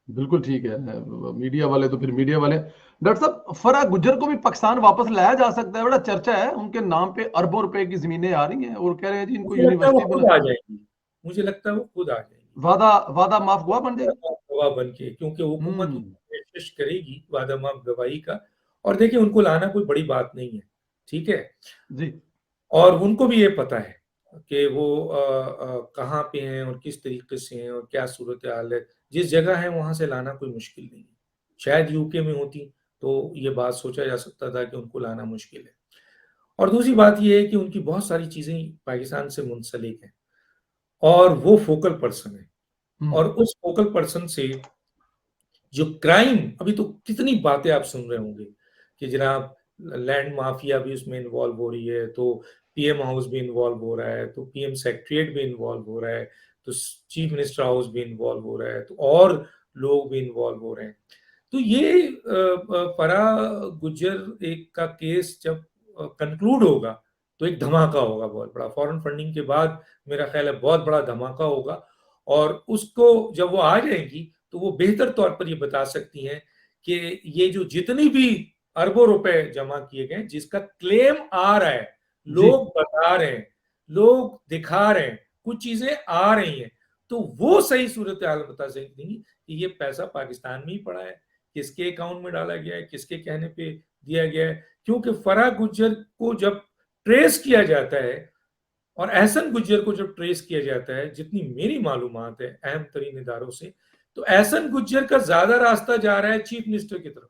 बिल्कुल ठीक है। मीडिया वाले तो फिर मीडिया वाले। डॉक्टर साहब, फराह गुज्जर को भी पाकिस्तान वापस लाया जा सकता है? बड़ा चर्चा है, उनके नाम पे अरबों रुपए की ज़मीनें आ रही हैं और कह रहे हैं जी इनको मुझे लगता है वो यूनिवर्सिटी खुद बना। आ जाएगी। मुझे लगता है वो खुद आ जाएगी। वादा वादा माफ गवा बन जाएगी। गवाह बन के, क्योंकि हुकूमत हुँ, उनको पेशकश करेगी वादा माफ गवाही का। और देखिए, उनको लाना कोई बड़ी बात नहीं है, ठीक है। जी, और उनको भी ये पता है कि वो कहाँ पे हैं और किस तरीके से हैं और क्या सूरत हाल है। जिस जगह है वहां से लाना कोई मुश्किल नहीं है। शायद यूके में होती तो ये बात सोचा जा सकता था कि उनको लाना मुश्किल है। और दूसरी बात ये है कि उनकी बहुत सारी चीजें पाकिस्तान से मुंसलिक हैं और वो फोकल पर्सन है। हुँ, और उस फोकल पर्सन से जो क्राइम, अभी तो कितनी बातें आप सुन रहे होंगे कि जनाब लैंड माफिया भी उसमें इन्वॉल्व हो रही है, तो पीएम हाउस भी इन्वॉल्व हो रहा है, तो पीएम सेक्रेटरीट भी इन्वॉल्व हो रहा है, तो चीफ मिनिस्टर हाउस भी इन्वॉल्व हो रहा है, तो और लोग भी इन्वॉल्व हो रहे हैं। तो ये फराह गुज्जर एक का केस जब कंक्लूड होगा तो एक धमाका होगा बहुत बड़ा। फॉरेन फंडिंग के बाद मेरा ख्याल है बहुत बड़ा धमाका होगा। और उसको जब वो आ जाएंगी तो वो बेहतर तौर पर ये बता सकती हैं कि ये जो जितनी भी अरबों रुपए जमा किए गए, जिसका क्लेम आ रहा है, जी, लोग बता रहे हैं, लोग दिखा रहे हैं, कुछ चीजें आ रही हैं, तो वो सही सूरत हाल बता सकती हैं कि ये पैसा पाकिस्तान में ही पड़ा है, किसके अकाउंट में डाला गया है, किसके कहने पे दिया गया है। क्योंकि फराह गुज्जर को जब ट्रेस किया जाता है और एहसन गुज्जर को जब ट्रेस किया जाता है, जितनी मेरी मालूमात है अहम तरीन इदारों से, तो एहसन गुज्जर का ज्यादा रास्ता जा रहा है चीफ मिनिस्टर की तरफ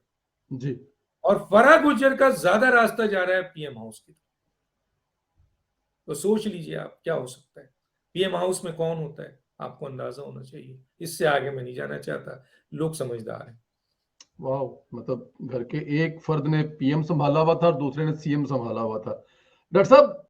जी। और फराह गुज्जर का ज्यादा रास्ता जा रहा है पीएम हाउस की तरफ। तो सोच लीजिए आप क्या हो सकता है। पीएम हाउस में कौन होता है, आपको अंदाजा होना चाहिए। इससे आगे मैं नहीं जाना चाहता, लोग समझदार हैं। वाओ! मतलब घर के एक फर्द ने पीएम सँभाला हुआ था और दूसरे ने सीएम सँभाला हुआ था। डॉक्टर साहब,